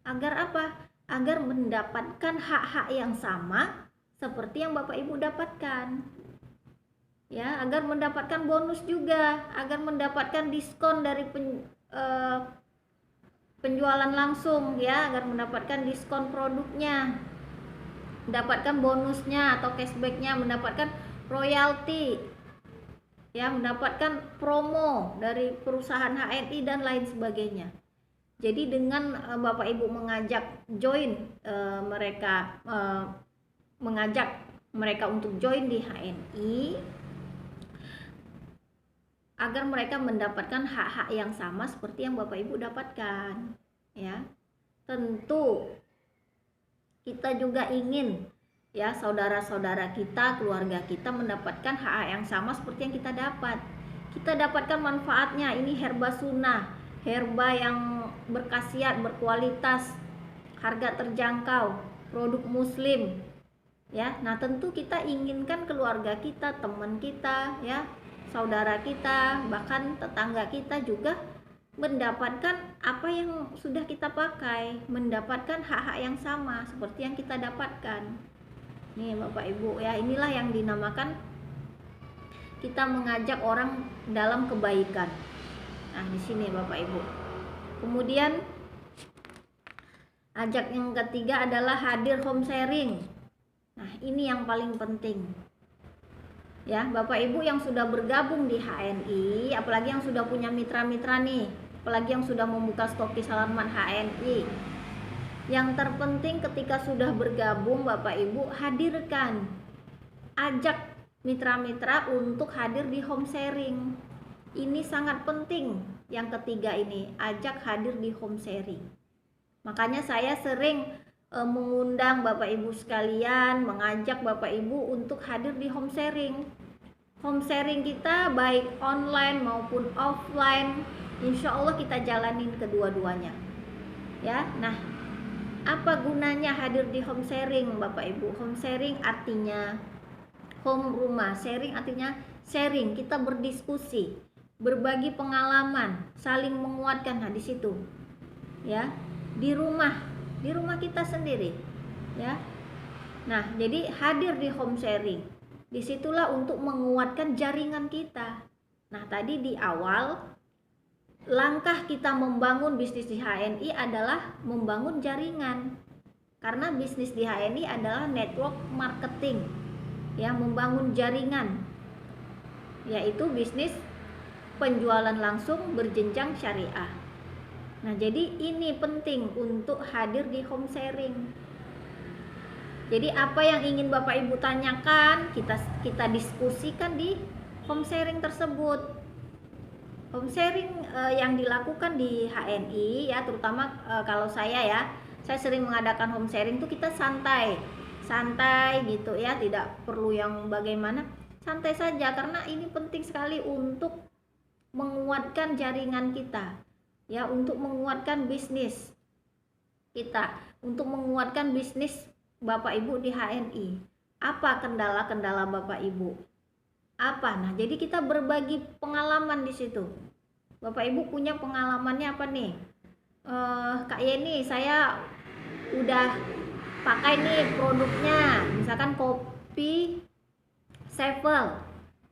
Agar apa? Agar mendapatkan hak-hak yang sama seperti yang Bapak Ibu dapatkan. ya, agar mendapatkan bonus juga, agar mendapatkan diskon dari penjualan langsung, ya, agar mendapatkan diskon produknya, mendapatkan bonusnya atau cashbacknya, mendapatkan royalti, ya, mendapatkan promo dari perusahaan HNI dan lain sebagainya. Jadi dengan Bapak Ibu mengajak join mengajak mereka untuk join di HNI, agar mereka mendapatkan hak-hak yang sama seperti yang Bapak Ibu dapatkan, ya. Tentu kita juga ingin, ya, saudara-saudara kita, keluarga kita mendapatkan hak-hak yang sama seperti yang kita dapat. Kita dapatkan manfaatnya. Ini herba sunnah, herba yang berkhasiat, berkualitas, harga terjangkau, produk muslim, ya. Nah, tentu kita inginkan keluarga kita, teman kita, ya, saudara kita, bahkan tetangga kita juga mendapatkan apa yang sudah kita pakai, mendapatkan hak-hak yang sama seperti yang kita dapatkan. Nih Bapak Ibu, ya, inilah yang dinamakan kita mengajak orang dalam kebaikan. Nah, di sini Bapak Ibu. Kemudian ajak yang ketiga adalah hadir home sharing. Nah, ini yang paling penting. Ya, Bapak Ibu yang sudah bergabung di HNI, apalagi yang sudah punya mitra-mitra nih, apalagi yang sudah membuka stokis halaman HNI. Yang terpenting ketika sudah bergabung, Bapak Ibu hadirkan, ajak mitra-mitra untuk hadir di home sharing. Ini sangat penting. Yang ketiga ini, ajak hadir di home sharing. Makanya saya sering mengundang Bapak Ibu sekalian, mengajak Bapak Ibu untuk hadir di home sharing. Home sharing kita baik online maupun offline, insya Allah kita jalanin kedua-duanya, ya. Nah, apa gunanya hadir di home sharing Bapak Ibu? Home sharing artinya home rumah, sharing artinya sharing, kita berdiskusi, berbagi pengalaman, saling menguatkan. Nah, di situ, ya, di rumah kita sendiri, ya. Nah, jadi hadir di home sharing, disitulah untuk menguatkan jaringan kita. Nah, tadi di awal, langkah kita membangun bisnis di HNI adalah membangun jaringan, karena bisnis di HNI adalah network marketing, ya, membangun jaringan, yaitu bisnis penjualan langsung berjenjang syariah. Nah, jadi ini penting untuk hadir di home sharing. Jadi apa yang ingin Bapak Ibu tanyakan, kita diskusikan di home sharing tersebut. Home sharing yang dilakukan di HNI, ya, terutama kalau saya sering mengadakan home sharing tuh kita santai gitu, ya, tidak perlu yang bagaimana, santai saja, karena ini penting sekali untuk menguatkan jaringan kita, ya, untuk menguatkan bisnis kita, untuk menguatkan bisnis Bapak Ibu di HNI. Apa kendala-kendala Bapak Ibu? Apa? Nah, jadi kita berbagi pengalaman di situ. Bapak Ibu punya pengalamannya apa nih? Kak Yeni, saya udah pakai nih produknya, misalkan kopi Sevel,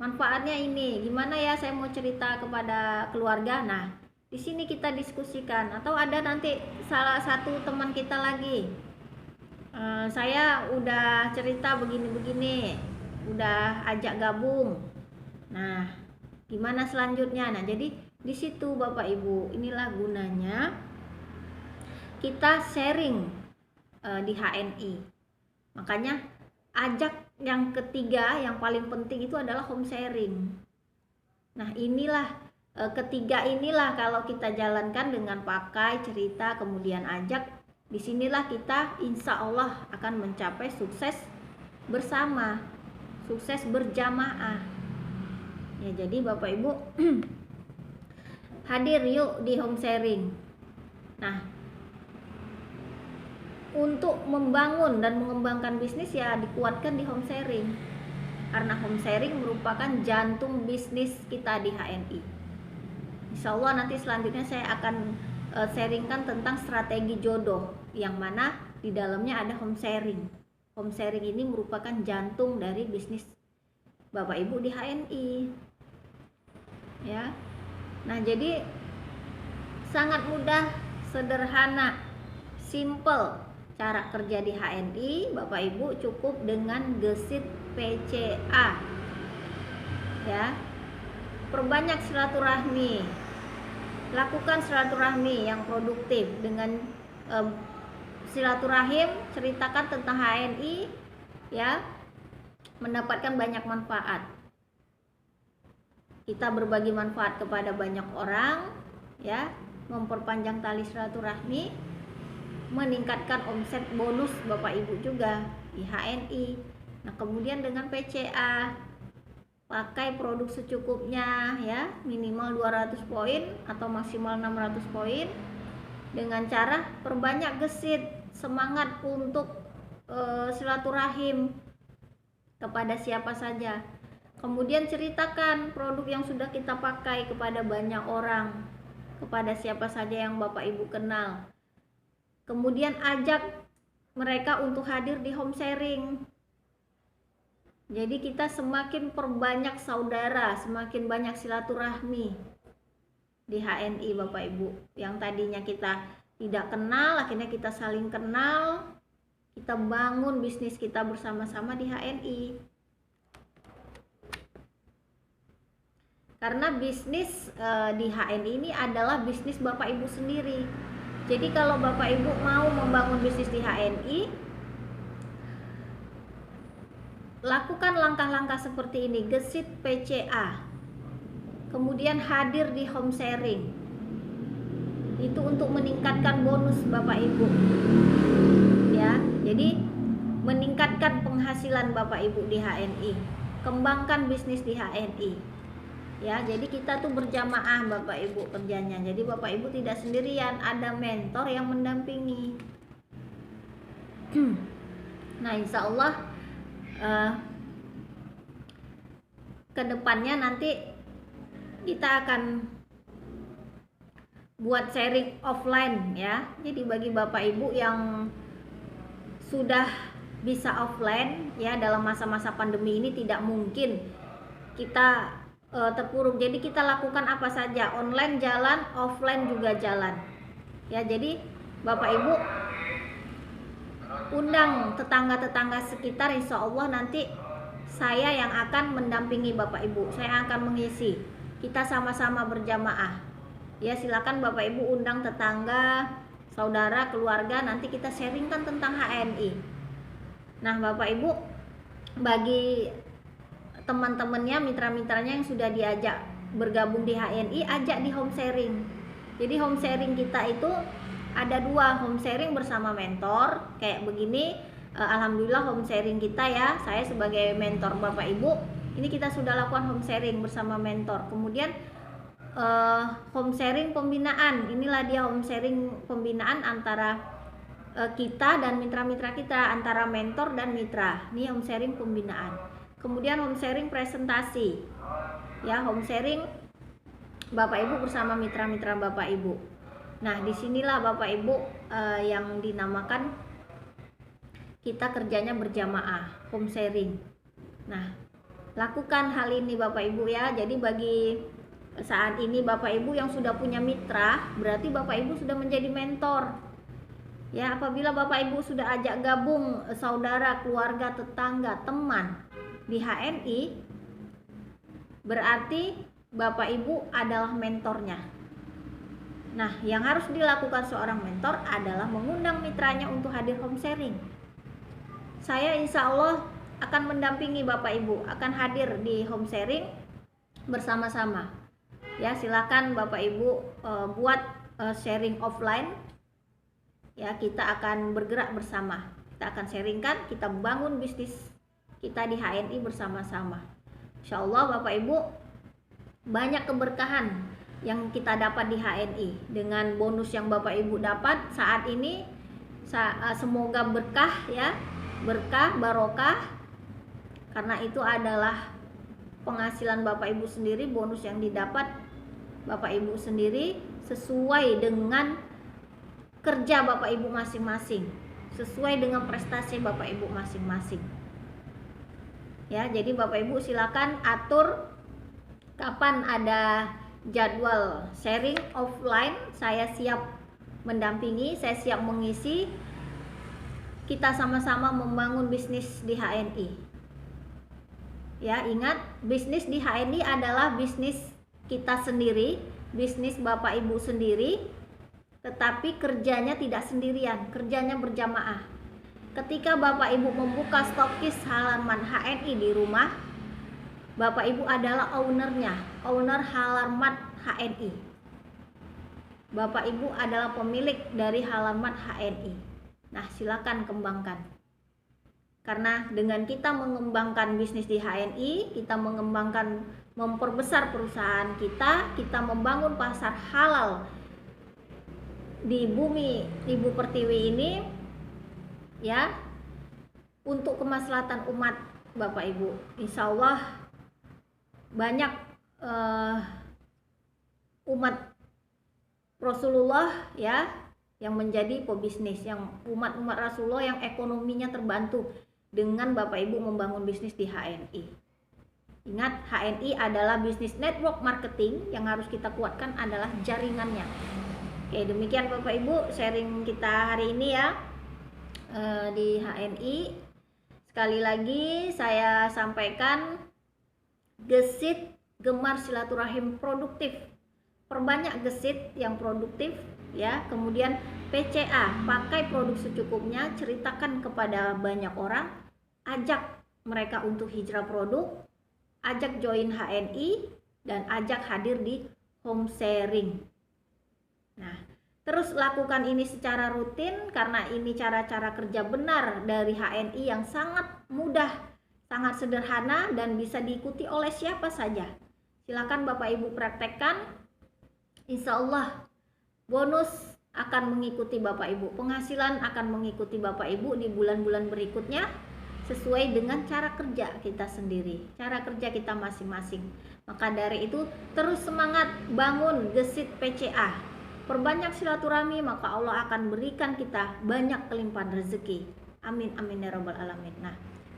manfaatnya ini, gimana ya, saya mau cerita kepada keluarga. Nah, di sini kita diskusikan. Atau ada nanti salah satu teman kita lagi, saya udah cerita begini-begini, udah ajak gabung. Nah, gimana selanjutnya? Nah, jadi di situ Bapak Ibu, inilah gunanya kita sharing di HNI. Makanya ajak yang ketiga, yang paling penting itu adalah home sharing. Nah, inilah ketiga inilah kalau kita jalankan dengan pakai cerita kemudian ajak, disinilah kita insya Allah akan mencapai sukses bersama, sukses berjamaah. Ya, jadi Bapak Ibu hadir yuk di home sharing. Nah, untuk membangun dan mengembangkan bisnis, ya, dikuatkan di home sharing, karena home sharing merupakan jantung bisnis kita di HNI. Insya Allah nanti selanjutnya saya akan sharingkan tentang strategi jodoh, yang mana di dalamnya ada home sharing. Home sharing ini merupakan jantung dari bisnis Bapak Ibu di HNI. Ya. Nah, jadi sangat mudah, sederhana, simple cara kerja di HNI. Bapak Ibu cukup dengan gesit PCA. Ya. Perbanyak silaturahmi. Lakukan silaturahmi yang produktif dengan silaturahim, ceritakan tentang HNI, ya, mendapatkan banyak manfaat. Kita berbagi manfaat kepada banyak orang, ya, memperpanjang tali silaturahmi, meningkatkan omset bonus Bapak Ibu juga di HNI. Nah, kemudian dengan PCA, pakai produk secukupnya, ya, minimal 200 poin atau maksimal 600 poin, dengan cara perbanyak gesit, semangat untuk silaturahim kepada siapa saja. Kemudian ceritakan produk yang sudah kita pakai kepada banyak orang, kepada siapa saja yang Bapak Ibu kenal. Kemudian ajak mereka untuk hadir di home sharing. Jadi kita semakin perbanyak saudara, semakin banyak silaturahmi di HNI Bapak Ibu. Yang tadinya kita tidak kenal, akhirnya kita saling kenal, kita bangun bisnis kita bersama-sama di HNI. Karena bisnis di HNI ini adalah bisnis Bapak Ibu sendiri. Jadi kalau Bapak Ibu mau membangun bisnis di HNI, lakukan langkah-langkah seperti ini, gesit PCA, kemudian hadir di home sharing. Itu untuk meningkatkan bonus Bapak Ibu, ya. Jadi meningkatkan penghasilan Bapak Ibu di HNI, kembangkan bisnis di HNI, ya. Jadi kita tuh berjamaah Bapak Ibu kerjanya. Jadi Bapak Ibu tidak sendirian, ada mentor yang mendampingi. Nah, insya Allah kedepannya nanti kita akan buat sharing offline, ya. Jadi bagi Bapak Ibu yang sudah bisa offline, ya, dalam masa-masa pandemi ini tidak mungkin kita terpuruk. Jadi kita lakukan apa saja, online jalan, offline juga jalan, ya. Jadi Bapak Ibu undang tetangga-tetangga sekitar, insya Allah nanti saya yang akan mendampingi Bapak Ibu, saya akan mengisi, kita sama-sama berjamaah, ya. Silakan Bapak Ibu undang tetangga, saudara, keluarga, nanti kita sharingkan tentang HNI. Nah, Bapak Ibu, bagi teman-temannya, mitra-mitranya yang sudah diajak bergabung di HNI, ajak di home sharing. Jadi home sharing kita itu ada dua, home sharing bersama mentor kayak begini. Alhamdulillah home sharing kita, ya, saya sebagai mentor Bapak Ibu, ini kita sudah lakukan home sharing bersama mentor. Kemudian home sharing pembinaan, inilah dia home sharing pembinaan antara kita dan mitra-mitra kita, antara mentor dan mitra. Ini home sharing pembinaan. Kemudian home sharing presentasi, ya, home sharing Bapak Ibu bersama mitra-mitra Bapak Ibu. Nah, disinilah Bapak Ibu yang dinamakan kita kerjanya berjamaah, home sharing. Nah, lakukan hal ini Bapak Ibu, ya. Jadi bagi saat ini Bapak Ibu yang sudah punya mitra, berarti Bapak Ibu sudah menjadi mentor. Ya, apabila Bapak Ibu sudah ajak gabung saudara, keluarga, tetangga, teman di HNI, berarti Bapak Ibu adalah mentornya. Nah, yang harus dilakukan seorang mentor adalah mengundang mitranya untuk hadir home sharing. Saya insya Allah akan mendampingi Bapak Ibu, akan hadir di home sharing bersama-sama. Ya, silakan Bapak Ibu buat sharing offline. Ya, kita akan bergerak bersama. Kita akan sharingkan, kita bangun bisnis kita di HNI bersama-sama. Insya Allah Bapak Ibu banyak keberkahan yang kita dapat di HNI dengan bonus yang Bapak Ibu dapat saat ini. Semoga berkah, ya, berkah, barokah, karena itu adalah penghasilan Bapak Ibu sendiri, bonus yang didapat Bapak Ibu sendiri sesuai dengan kerja Bapak Ibu masing-masing, sesuai dengan prestasi Bapak Ibu masing-masing, ya. Jadi Bapak Ibu silakan atur kapan ada jadwal sharing offline, saya siap mendampingi, saya siap mengisi. Kita sama-sama membangun bisnis di HNI. Ya, ingat, bisnis di HNI adalah bisnis kita sendiri, bisnis Bapak Ibu sendiri, tetapi kerjanya tidak sendirian, kerjanya berjamaah. Ketika Bapak Ibu membuka stokis halaman HNI di rumah, Bapak Ibu adalah ownernya, owner halaman HNI. Bapak Ibu adalah pemilik dari halaman HNI. Nah, silakan kembangkan. Karena dengan kita mengembangkan bisnis di HNI, kita mengembangkan, memperbesar perusahaan kita membangun pasar halal di bumi Ibu Pertiwi ini, ya, untuk kemaslahatan umat Bapak Ibu. Insya Allah banyak umat Rasulullah, ya, yang menjadi pebisnis, yang umat Rasulullah yang ekonominya terbantu dengan Bapak Ibu membangun bisnis di HNI. Ingat, HNI adalah bisnis network marketing, yang harus kita kuatkan adalah jaringannya. Oke, demikian Bapak Ibu sharing kita hari ini ya di HNI. Sekali lagi saya sampaikan, gesit gemar silaturahim produktif, perbanyak gesit yang produktif ya. Kemudian PCA, pakai produk secukupnya, ceritakan kepada banyak orang, ajak mereka untuk hijrah produk, ajak join HNI, dan ajak hadir di home sharing. Nah, terus lakukan ini secara rutin, karena ini cara-cara kerja benar dari HNI yang sangat mudah, sangat sederhana, dan bisa diikuti oleh siapa saja. Silakan Bapak Ibu praktekkan. Insya Allah bonus akan mengikuti Bapak Ibu, penghasilan akan mengikuti Bapak Ibu di bulan-bulan berikutnya, sesuai dengan cara kerja kita sendiri, cara kerja kita masing-masing. Maka dari itu terus semangat bangun gesit PCA, perbanyak silaturahmi, maka Allah akan berikan kita banyak kelimpahan rezeki. Amin amin ya rabbal alamin. Nah,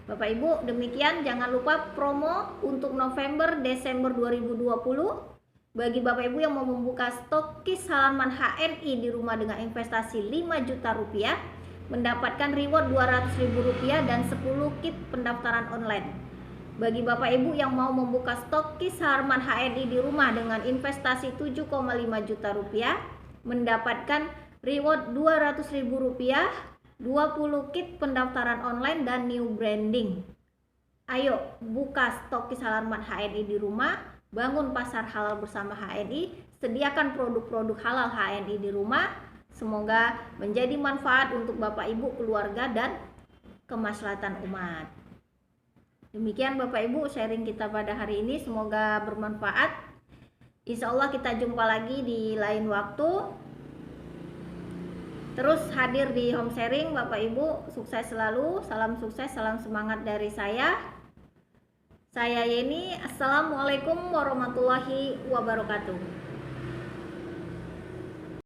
Bapak Ibu, demikian. Jangan lupa promo untuk November Desember 2020 bagi Bapak Ibu yang mau membuka stokis halaman HNI di rumah dengan investasi 5 juta rupiah, mendapatkan reward 200 ribu rupiah dan 10 kit pendaftaran online. Bagi Bapak Ibu yang mau membuka stokis halaman HNI di rumah dengan investasi 7,5 juta rupiah, mendapatkan reward 200 ribu rupiah, 20 kit pendaftaran online dan new branding. Ayo buka stokis halaman HNI di rumah, bangun pasar halal bersama HNI, sediakan produk-produk halal HNI di rumah. Semoga menjadi manfaat untuk Bapak Ibu, keluarga, dan kemaslahatan umat. Demikian Bapak Ibu sharing kita pada hari ini, semoga bermanfaat. Insya Allah kita jumpa lagi di lain waktu. Terus hadir di home sharing Bapak Ibu, sukses selalu, salam sukses, salam semangat dari saya. Saya Yeni, Assalamualaikum warahmatullahi wabarakatuh.